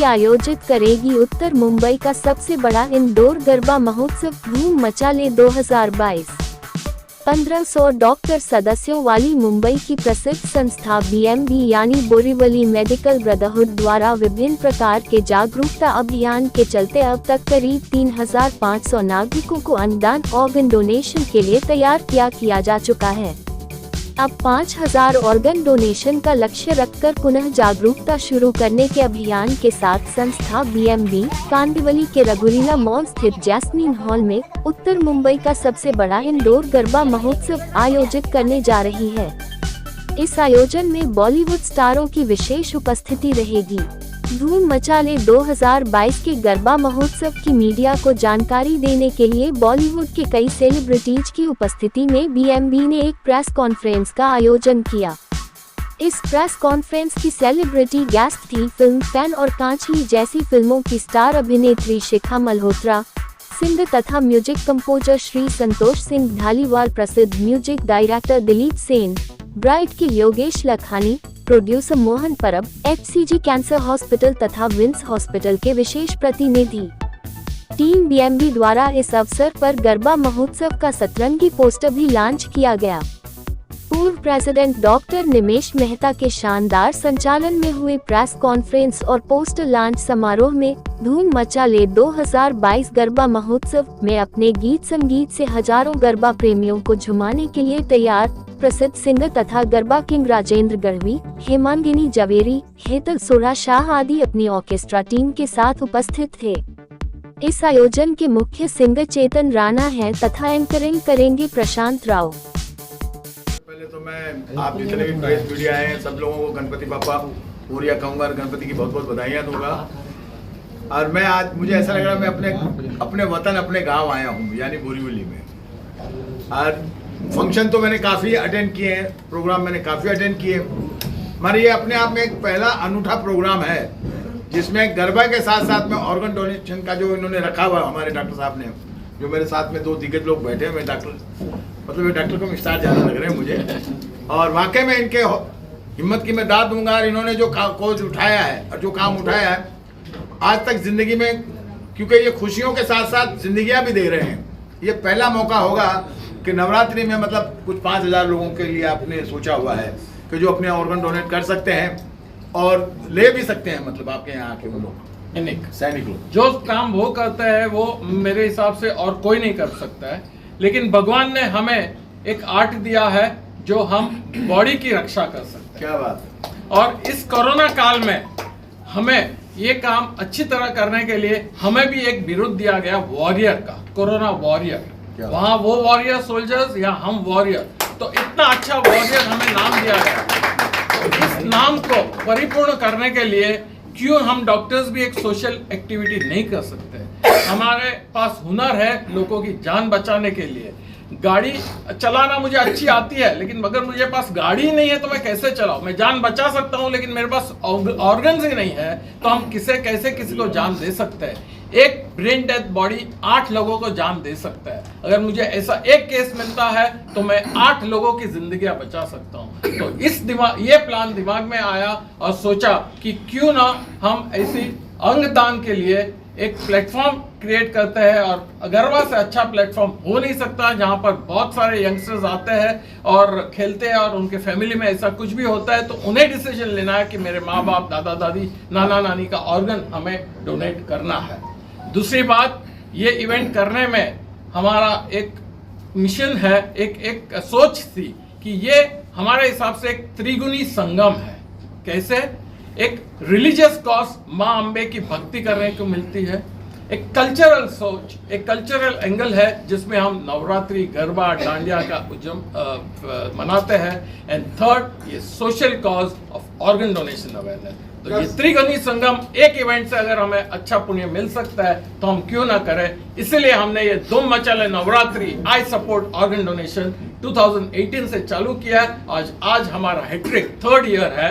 आयोजित करेगी उत्तर मुंबई का सबसे बड़ा इंडोर गरबा महोत्सव धूम मचा ले 2022। 1500 डॉक्टर सदस्यों वाली मुंबई की प्रसिद्ध संस्था BMB यानी बोरीवली मेडिकल ब्रदरहुड द्वारा विभिन्न प्रकार के जागरूकता अभियान के चलते अब तक करीब 3500 नागरिकों को अन्नदान ऑर्गन डोनेशन के लिए तैयार किया जा चुका है। अब 5000 ऑर्गन डोनेशन का लक्ष्य रखकर पुनः जागरूकता शुरू करने के अभियान के साथ संस्था BMB कांदिवली के रघुरीला मॉल स्थित जैस्मीन हॉल में उत्तर मुंबई का सबसे बड़ा इंडोर गरबा महोत्सव आयोजित करने जा रही है। इस आयोजन में बॉलीवुड स्टारों की विशेष उपस्थिति रहेगी। धूम मचा ले 2022 के गरबा महोत्सव की मीडिया को जानकारी देने के लिए बॉलीवुड के कई सेलिब्रिटीज की उपस्थिति में BMB ने एक प्रेस कॉन्फ्रेंस का आयोजन किया। इस प्रेस कॉन्फ्रेंस की सेलिब्रिटी गेस्ट थी फिल्म फैन और कांचली जैसी फिल्मों की स्टार अभिनेत्री शिखा मल्होत्रा, सिंगर तथा म्यूजिक कंपोजर श्री संतोष सिंह धालीवाल, प्रसिद्ध music director Dilip Sen, bright के योगेश लखानी, प्रोड्यूसर मोहन परब, HCG कैंसर हॉस्पिटल तथा विंस हॉस्पिटल के विशेष प्रतिनिधि। टीम BMB द्वारा इस अवसर पर गरबा महोत्सव का सतरंगी पोस्टर भी लॉन्च किया गया। पूर्व प्रेसिडेंट डॉक्टर निमेश मेहता के शानदार संचालन में हुए प्रेस कॉन्फ्रेंस और पोस्टर लॉन्च समारोह में धूम मचा ले 2022 गरबा महोत्सव में अपने गीत संगीत से हजारों गरबा प्रेमियों को झुमाने के लिए तैयार प्रसिद्ध सिंगर तथा गरबा किंग राजेंद्र गढ़वी, हेमांगिनी जवेरी, हेतल सोरा शाह आदि अपनी ऑर्केस्ट्रा टीम के साथ उपस्थित थे। इस आयोजन के मुख्य सिंगर चेतन राणा हैं तथा एंकरिंग करेंगे प्रशांत राव। पहले तो मैं आप जितने भी प्रेस मीडिया हैं सब लोगों को गणपति बापा मोरिया कहूँगा, गणपति की बहुत बहुत बधाइयाँ दूंगा। और मैं आज मुझे ऐसा लग रहा है मैं अपने वतन अपने गाँव आया हूँ यानी बोरीवली में। और फंक्शन तो मैंने काफ़ी अटेंड किए हैं, प्रोग्राम मैंने काफ़ी अटेंड किए। हमारे ये अपने आप में एक पहला अनूठा प्रोग्राम है जिसमें गरबा के साथ साथ में ऑर्गन डोनेशन का जो इन्होंने रखा हुआ हमारे डॉक्टर साहब ने, जो मेरे साथ में दो दिग्गज लोग बैठे हैं। मैं डॉक्टर को स्टार ज़्यादा लग रहे हैं मुझे। और वाकई में इनके हिम्मत की मैं दाद दूंगा। और इन्होंने जो कोच उठाया है और जो काम उठाया है आज तक ज़िंदगी में, क्योंकि ये खुशियों के साथ साथ जिंदगियाँ भी दे रहे हैं, ये पहला मौका होगा कि नवरात्रि में मतलब कुछ 5000 लोगों के लिए आपने सोचा हुआ है कि जो अपने ऑर्गन डोनेट कर सकते हैं और ले भी सकते हैं। मतलब आपके यहाँ के वो लोग सैनिक लोग जो काम वो करते हैं वो मेरे हिसाब से और कोई नहीं कर सकता है। लेकिन भगवान ने हमें एक आर्ट दिया है जो हम बॉडी की रक्षा कर सकते हैं। क्या बात है। और इस कोरोना काल में हमें ये काम अच्छी तरह करने के लिए हमें भी एक बिरुद दिया गया वॉरियर का, कोरोना वॉरियर। वहाँ वो वॉरियर सोल्जर्स या हम वॉरियर, तो इतना अच्छा वॉरियर हमें नाम दिया गया। तो इस नाम को परिपूर्ण करने के लिए क्यों हम डॉक्टर्स भी एक सोशल एक्टिविटी नहीं कर सकते। हमारे पास हुनर है लोगों की जान बचाने के लिए। गाड़ी चलाना मुझे अच्छी आती है, लेकिन अगर मुझे पास गाड़ी नहीं है तो मैं कैसे चलाऊं। मैं जान बचा सकता हूं लेकिन मेरे पास ऑर्गन्स ही नहीं है, तो हम कैसे किसी को जान दे सकते हैं। एक ब्रेन डेथ बॉडी 8 लोगों को जान दे सकता है। अगर मुझे ऐसा एक केस मिलता है तो मैं 8 लोगों की जिंदगियां बचा सकता हूं। तो ये प्लान दिमाग में आया और सोचा कि क्यों ना हम ऐसी अंगदान के लिए एक प्लेटफॉर्म क्रिएट करते हैं। और गरबा से अच्छा प्लेटफॉर्म हो नहीं सकता जहां पर बहुत सारे यंगस्टर्स आते हैं और खेलते हैं और उनके फैमिली में ऐसा कुछ भी होता है तो उन्हें डिसीजन लेना है कि मेरे माँ बाप, दादा दादी, नाना नानी का ऑर्गन हमें डोनेट करना है। दूसरी बात, ये इवेंट करने में हमारा एक मिशन है, एक सोच थी कि ये हमारे हिसाब से एक त्रिगुणी संगम है। कैसे? एक रिलीजियस कॉज, माँ अम्बे की भक्ति करने को मिलती है। एक कल्चरल सोच, एक कल्चरल एंगल है जिसमें हम नवरात्रि, गरबा, डांडिया का मनाते हैं। एंड थर्ड, ये social cause of organ donation awareness. तो ये त्रिगुणी संगम एक इवेंट से अगर हमें अच्छा पुण्य मिल सकता है तो हम क्यों ना करें। इसलिए हमने ये धूम मचा ले Navratri I support organ donation 2018 से चालू किया है। आज हमारा हैट्रिक 3rd ईयर है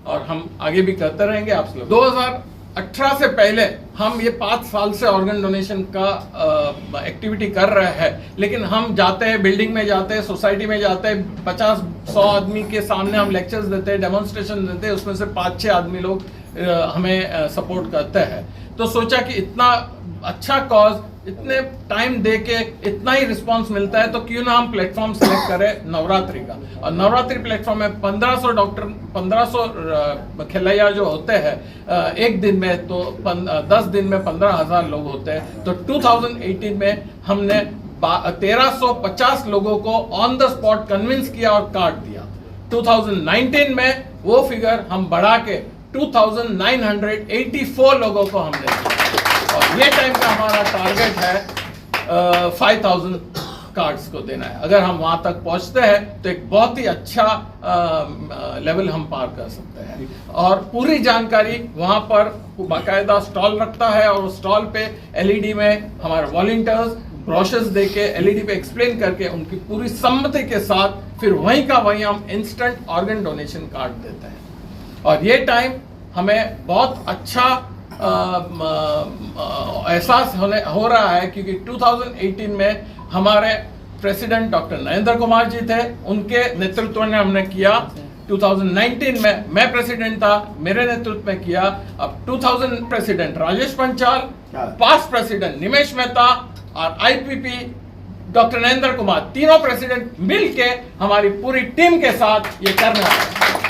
और हम आगे भी करते रहेंगे। आप लोग 2018 से पहले हम ये 5 साल से ऑर्गन डोनेशन का एक्टिविटी कर रहे हैं, लेकिन हम जाते हैं, बिल्डिंग में जाते हैं, सोसाइटी में जाते हैं, 50-100 आदमी के सामने हम लेक्चर्स देते हैं, डेमोन्स्ट्रेशन देते हैं, उसमें से 5-6 आदमी लोग हमें सपोर्ट करते हैं। तो सोचा कि इतना अच्छा कॉज, इतने टाइम दे के इतना ही रिस्पांस मिलता है, तो क्यों ना हम प्लेटफॉर्म सेलेक्ट करें नवरात्रि का। और नवरात्रि प्लेटफॉर्म में 1500 डॉक्टर, 1500 खिलैया जो होते हैं एक दिन में, तो 10 दिन में 15,000 लोग होते हैं। तो 2018 में हमने 1350 लोगों को ऑन द स्पॉट कन्विंस किया और कार्ड दिया। 2019 में वो फिगर हम बढ़ा के 2984 लोगों को हमने दिया। और ये टाइम का हमारा टारगेट है 5000 कार्ड्स को देना है। अगर हम वहां तक पहुंचते हैं तो एक बहुत ही अच्छा लेवल हम पार कर सकते हैं। और पूरी जानकारी वहां पर बाकायदा स्टॉल रखता है, और स्टॉल पे एलईडी में हमारे वॉलंटियर्स ब्रोशर्स देके एलईडी पे एक्सप्लेन करके उनकी पूरी सम्मति के साथ फिर वहीं का वहीं हम इंस्टेंट ऑर्गन डोनेशन कार्ड देते हैं। और ये टाइम हमें बहुत अच्छा एहसास हो रहा है, क्योंकि 2018 में हमारे प्रेसिडेंट डॉक्टर नरेंद्र कुमार जी थे, उनके नेतृत्व में हमने किया। 2019 में मैं प्रेसिडेंट था, मेरे नेतृत्व में किया। अब 2000 president Rajesh Panchal, past president Nimesh Mehta और आईपीपी डॉक्टर नरेंद्र कुमार, तीनों प्रेसिडेंट मिलके हमारी पूरी टीम के साथ ये करने वाले हैं।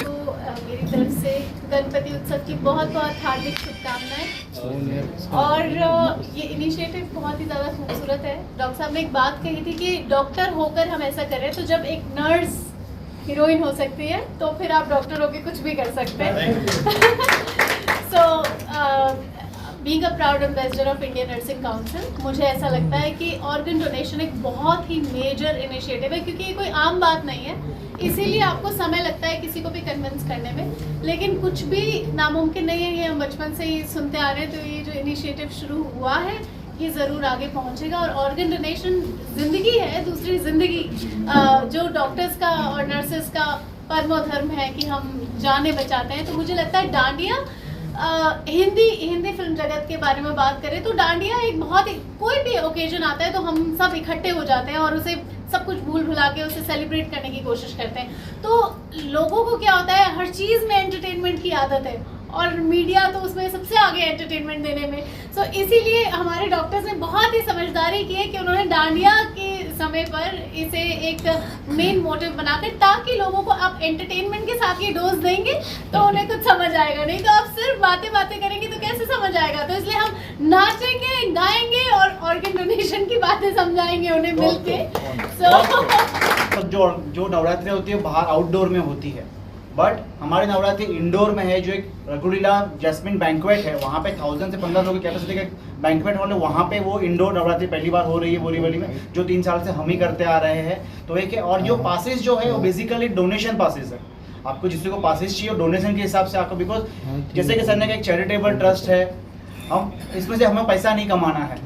तो मेरी तरफ से गणपति उत्सव की बहुत बहुत हार्दिक शुभकामनाएं। और ये इनिशिएटिव बहुत ही ज़्यादा खूबसूरत है। डॉक्टर साहब ने एक बात कही थी कि डॉक्टर होकर हम ऐसा करें, तो जब एक नर्स हीरोइन हो सकती है तो फिर आप डॉक्टर होकर कुछ भी कर सकते हैं। So being a proud ambassador of Indian nursing council, मुझे ऐसा लगता है कि ऑर्गन डोनेशन एक बहुत ही मेजर इनिशिएटिव है, क्योंकि ये कोई आम बात नहीं है। इसीलिए आपको समय लगता है किसी को भी कन्विंस करने में, लेकिन कुछ भी नामुमकिन नहीं है। ये हम बचपन से ही सुनते आ रहे हैं। तो ये जो इनिशिएटिव शुरू हुआ है ये ज़रूर आगे पहुंचेगा। और ऑर्गन डोनेशन ज़िंदगी है, दूसरी ज़िंदगी जो डॉक्टर्स का और नर्सेस का परमो धर्म है कि हम जानें बचाते हैं। तो मुझे लगता है डांडिया, हिंदी फिल्म जगत के बारे में बात करें तो डांडिया एक बहुत, कोई भी ओकेजन आता है तो हम सब इकट्ठे हो जाते हैं और उसे सब कुछ भूल भुला के उसे सेलिब्रेट करने की कोशिश करते हैं। तो लोगों को क्या होता है, हर चीज़ में एंटरटेनमेंट की आदत है, और मीडिया तो उसमें सबसे आगे एंटरटेनमेंट देने में। सो इसीलिए हमारे डॉक्टर्स ने बहुत ही समझदारी की है कि उन्होंने डांडिया के समय पर इसे एक मेन मोटिव बनाकर, ताकि लोगों को आप एंटरटेनमेंट के साथ ये डोज देंगे तो उन्हें कुछ समझ आएगा। नहीं तो आप सिर्फ बातें करेंगे तो कैसे समझ आएगा। तो इसलिए हम नाचेंगे, गाएंगे और ऑर्गन डोनेशन की बातें समझाएंगे उन्हें मिलके। जो नवरात्रि होती है बाहर आउटडोर में होती है, बट हमारे नवरात्रि इंडोर में है। जो एक रघुलीला जैस्मिन बैंक्वेट है, वहाँ पे 1000 से 1500 की कैपेसिटी का बैंक्वेट हॉल है। वहाँ पे वो इंडोर नवरात्रि पहली बार हो रही है बोरीवली में, जो 3 साल से हम ही करते आ रहे हैं। तो एक है, और जो पासेस जो है वो बेसिकली डोनेशन पासेस है। आपको जिससे को पासेस चाहिए डोनेशन के हिसाब से आपको, बिकॉज जैसे कि सर ने कहा एक चैरिटेबल ट्रस्ट है, हम इसमें से हमें पैसा नहीं कमाना है।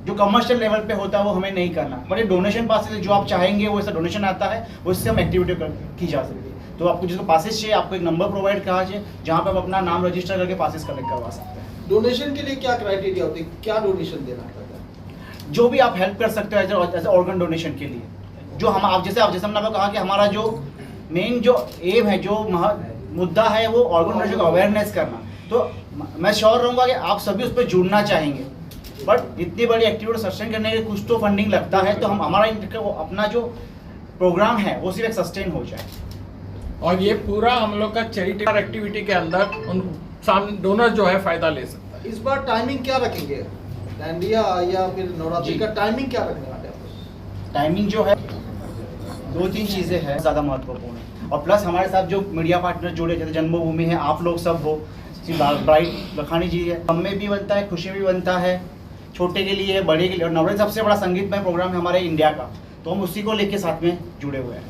जो कमर्शियल लेवल पे होता है वो हमें नहीं करना, बट ये डोनेशन पासेस जो आप चाहेंगे वो ऐसा डोनेशन आता है, उससे हम एक्टिविटी की जा सकती है। तो आपको जिसको पासेस चाहिए, आपको एक नंबर प्रोवाइड करा चाहिए जहाँ पे आप अपना नाम रजिस्टर करके पासेस कलेक्ट करवा सकते हैं। डोनेशन के लिए क्या क्राइटेरिया होती है, क्या डोनेशन देना पड़ता है? जो भी आप हेल्प कर सकते हो एज ऑर्गन डोनेशन के लिए, जो हम आप जैसे हमने आपको कहा कि हमारा जो मेन जो एम है, जो मुद्दा है वो ऑर्गन डोनेशन का अवेयरनेस करना। तो मैं श्योर रहूँगा कि आप सभी उस पर जुड़ना चाहेंगे, बट इतनी बड़ी एक्टिविटी सस्टेन करने के लिए कुछ तो फंडिंग लगता है। तो हम हमारा अपना जो प्रोग्राम है वो सिर्फ एक सस्टेन हो जाए। और ये पूरा हम लोग का चैरिटेबल एक्टिविटी के अंदर उन सामने डोनर जो है फायदा ले सकता है। इस बार टाइमिंग क्या रखेंगे, डांडिया या फिर नवरात्रि का टाइमिंग क्या रखने वाले हैं? टाइमिंग जो है 2-3 चीज़ें हैं ज़्यादा महत्वपूर्ण है। और प्लस हमारे साथ जो मीडिया पार्टनर जुड़े, जैसे जन्मभूमि है, आप लोग सब हो, ब्राइट लखानी जी है, हम में भी बनता है, खुशी भी बनता है, छोटे के लिए बड़े के लिए। और नवरात्रि सबसे बड़ा संगीतमय प्रोग्राम है हमारे इंडिया का, तो हम उसी को लेके साथ में जुड़े हुए हैं।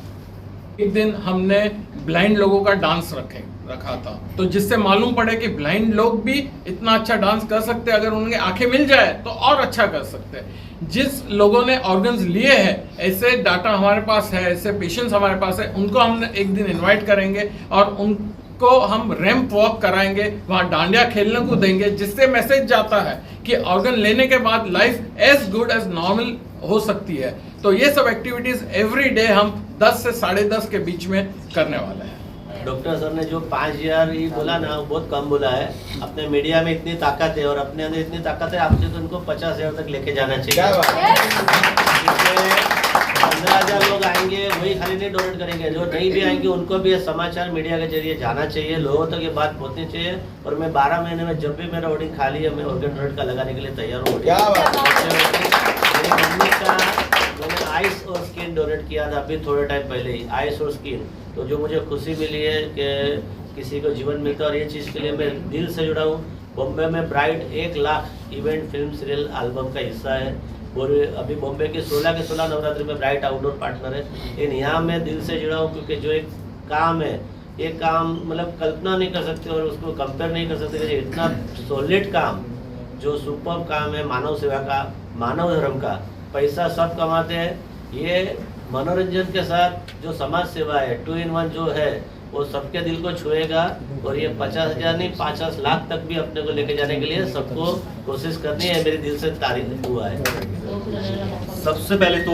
एक दिन हमने ब्लाइंड लोगों का डांस रखा था, तो जिससे मालूम पड़े कि ब्लाइंड लोग भी इतना अच्छा डांस कर सकते हैं, अगर उनके आंखें मिल जाए तो और अच्छा कर सकते हैं। जिस लोगों ने ऑर्गन्स लिए हैं, ऐसे डाटा हमारे पास है, ऐसे पेशेंट्स हमारे पास है, उनको हम एक दिन इनवाइट करेंगे और उनको हम रैंप वॉक कराएंगे, वहाँ डांडिया खेलने को देंगे, जिससे मैसेज जाता है कि ऑर्गन लेने के बाद life as good as normal हो सकती है। तो ये सब एक्टिविटीज एवरी डे हम 10 से 10:30 के बीच में करने वाले हैं। डॉक्टर सर ने जो 5000 ही बोला ना, वो बहुत कम बोला है। अपने मीडिया में इतनी ताकत है और अपने अंदर इतनी ताकत है, आपसे तो उनको 50,000 तक लेके जाना चाहिए। 15,000 लोग आएंगे, वही खाली नहीं डोनेट करेंगे, जो नहीं भी आएंगे उनको भी समाचार मीडिया के जरिए जाना चाहिए, लोगों तक ये बात पहुंचनी चाहिए। और मैं 12 महीने में जब भी मेरा वोटिंग खाली है, मैं ऑर्गन डोनेट का लगाने के लिए तैयार हूँ। मेरी मम्मी का मैंने आइस और स्किन डोनेट किया था अभी थोड़े टाइम पहले ही, आइस और स्किन। तो जो मुझे खुशी मिली है कि किसी को जीवन मिलता है, और ये चीज़ के लिए मैं दिल से जुड़ा हूँ। बॉम्बे में bride 1 lakh event film serial album का हिस्सा है, और अभी बॉम्बे के 16 के 16 नवरात्रि में ब्राइट आउटडोर पार्टनर है। लेकिन यहाँ मैं दिल से जुड़ा हूँ, क्योंकि जो एक काम है, ये काम मतलब कल्पना नहीं कर सकते और उसको कंपेयर नहीं कर सकते कि इतना सॉलिड काम, जो सुपर काम है, मानव सेवा का, मानव धर्म का। पैसा सब कमाते हैं, ये मनोरंजन के साथ जो समाज सेवा है, 2 in 1 जो है, वो सबके दिल को छुएगा। और ये 50,000 नहीं 50 लाख तक भी अपने को लेके जाने के लिए सबको कोशिश करनी है। मेरे दिल से तारीफ हुआ है। सबसे पहले तो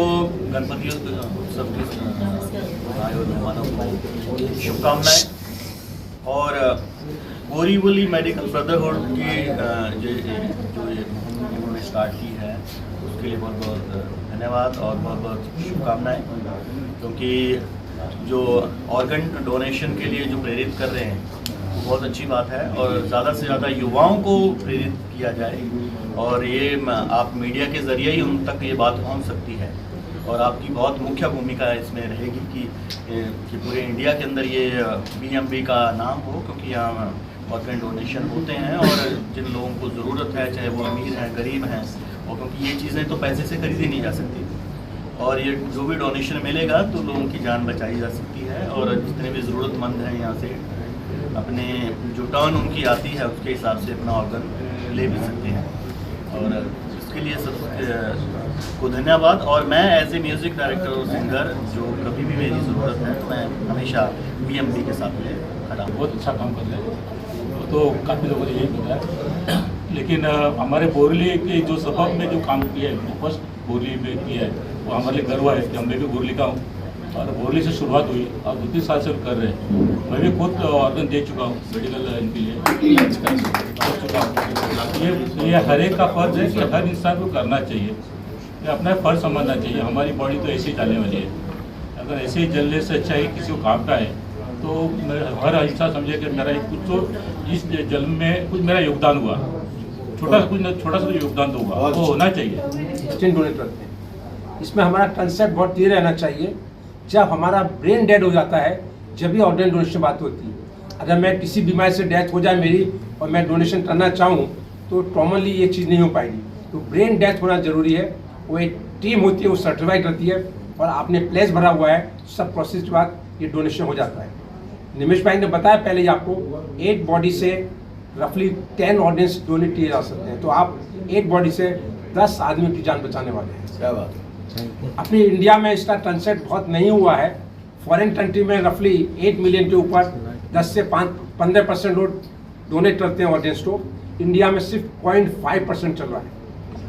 गणपति उत्सव के आए और मेहमानों को शुभकामनाएं। और बोरीवली मेडिकल ब्रदरहुड की जो ये इन्होंने स्टार्ट की है, उसके लिए बहुत बहुत धन्यवाद और बहुत बहुत शुभकामनाएं। क्योंकि जो ऑर्गन डोनेशन के लिए जो प्रेरित कर रहे हैं, वो बहुत अच्छी बात है, और ज़्यादा से ज़्यादा युवाओं को प्रेरित किया जाए। और ये आप मीडिया के ज़रिए ही उन तक ये बात पहुंच सकती है, और आपकी बहुत मुख्य भूमिका इसमें रहेगी कि पूरे इंडिया के अंदर ये BMB का नाम हो, क्योंकि यहाँ ऑर्गन डोनेशन होते हैं और जिन लोगों को ज़रूरत है, चाहे वो अमीर हैं, गरीब हैं, और क्योंकि ये चीज़ें तो पैसे से खरीदी नहीं जा सकती, और ये जो भी डोनेशन मिलेगा तो लोगों की जान बचाई जा सकती है। और जितने भी ज़रूरतमंद हैं यहाँ से अपने जो टर्न उनकी आती है उसके हिसाब से अपना ऑर्गन ले भी सकते हैं। और इसके लिए सबको धन्यवाद। और मैं एज ए म्यूज़िक डायरेक्टर और सिंगर, जो कभी भी मेरी ज़रूरत है तो मैं हमेशा BMB के साथ में खड़ा हूँ। बहुत अच्छा काम कर रहे हैं, तो काफ़ी लोगों ने यही बताया। लेकिन हमारे बोरली के जो सबब में जो काम किया है, फर्स्ट बोरली में किया है, वो हमारे लिए गर्व है कि मैं भी बोरली का हूँ, और बोरली से शुरुआत हुई और 2-3 साल से कर रहे हैं। मैं भी खुद ऑर्गन दे चुका हूँ मेडिकल इनके लिए कर चुका हूँ। ये हर एक का फर्ज है कि हर इंसान को करना चाहिए, ये अपना फर्ज समझना चाहिए। हमारी बॉडी तो ऐसे ही जाने वाली है, अगर ऐसे ही जलने से अच्छा है किसी को काम का है, तो हर इंसान समझे कि मेरा कुछ तो इस जन्म में कुछ मेरा योगदान हुआ, छोटा सा योगदान तो हुआ, वो होना चाहिए। स्किन डोनेट करते हैं, इसमें हमारा कंसेप्ट बहुत क्लियर रहना चाहिए। जब हमारा ब्रेन डेड हो जाता है, जब भी ऑर्गन डोनेशन बात होती है। अगर मैं किसी बीमारी से डेथ हो जाए मेरी और मैं डोनेशन करना चाहूँ, तो कॉमनली ये चीज़ नहीं हो पाएगी। तो ब्रेन डेथ होना ज़रूरी है। वो एक टीम होती है, वो सर्टिफाइड करती है, और आपने प्लेस भरा हुआ है, सब प्रोसेस के बाद ये डोनेशन हो जाता है। निमेश भाई ने बताया पहले ही आपको, 8 बॉडी से रफली 10 ऑर्गन्स डोनेट किए जा सकते हैं। तो आप 8 बॉडी से 10 आदमियों की जान बचाने वाले हैं। क्या बात है। अपनी इंडिया में इसका कंसेप्ट बहुत नहीं हुआ है। फॉरेन कंट्री में रफली 8 मिलियन के ऊपर 10 से 15% लोग डोनेट करते हैं ऑर्गन्स को। इंडिया में सिर्फ 0.5% चल रहा है।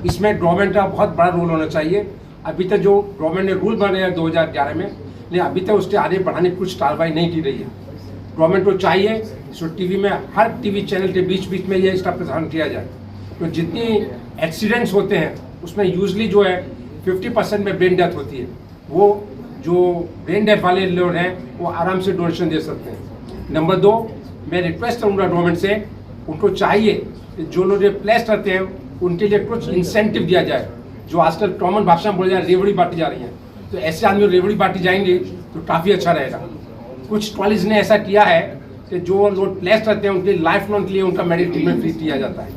इसमें गवर्नमेंट का बहुत बड़ा रोल होना चाहिए। अभी तक जो गवर्नमेंट ने रूल बनाया है 2011 में, लेकिन अभी तक उसके आगे बढ़ाने की कुछ कार्रवाई नहीं की रही है। गवर्नमेंट को चाहिए इसको टीवी में, हर टीवी चैनल के बीच बीच में ये इसका प्रसारण किया जाए। तो जितनी एक्सीडेंट्स होते हैं उसमें यूजली जो है 50% में ब्रेन डेथ होती है। वो जो ब्रेन डेथ वाले लोग हैं वो आराम से डोनेशन दे सकते हैं। नंबर 2, मैं रिक्वेस्ट करूँगा गवर्नमेंट से, उनको चाहिए कि जो लोग ये प्लेस करते हैं उनके लिए कुछ इंसेंटिव दिया जाए। जो आजकल कॉमन भाषा में बोला जाए रेवड़ी बांटी जा रही है, तो ऐसे आदमी रेवड़ी बांटी जाएंगे तो काफ़ी अच्छा रहेगा। कुछ कॉलेज ने ऐसा किया है कि जो लोग प्लेस करते हैं उनके लाइफ लॉन्ग के लिए उनका मेडिकल ट्रीटमेंट फ्री किया जाता है।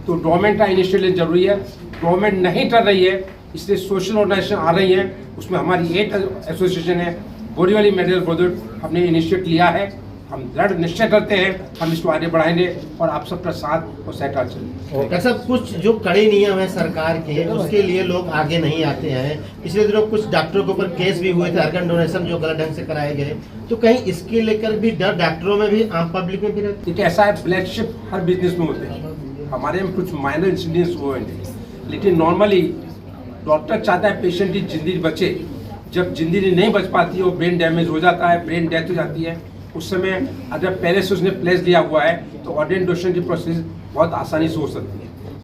तो गवर्नमेंट का इनिशिएटिव जरूरी है। गवर्नमेंट नहीं कर रही है, इसलिए सोशल ऑर्गेनाइजेशन आ रही हैं। उसमें हमारी एक एसोसिएशन है बोरीवली मेडिकल ब्रदरहुड, हमने इनिशिएट लिया है। हम दृढ़ निश्चय करते हैं हम इसको आगे बढ़ाएंगे और आप सबका साथ और सहकार चलेंगे। डॉक्टर साहब, कुछ जो कड़े नियम है सरकार के, उसके लिए लोग आगे नहीं आते हैं। पिछले दिनों कुछ डॉक्टरों के ऊपर केस भी हुए थे ऑर्गन डोनेशन जो गलत ढंग से कराए गए, तो कहीं इसके लेकर भी डर डॉक्टरों में भी, आम पब्लिक में भी रहती है? ऐसा है, ब्लैक शिप हर बिजनेस में होते हैं। हमारे में कुछ माइनर इंसिडेंट्स हुए हैं, लेकिन नॉर्मली डॉक्टर चाहता है पेशेंट की जिंदगी बचे। जब जिंदगी नहीं बच पाती है, वो ब्रेन डैमेज हो जाता है, ब्रेन डेथ हो जाती है, उस समय अगर पहले से उसने प्लेस लिया हुआ है तो ऑर्गन डोनेशन की प्रोसेस बहुत आसानी से हो सकती है।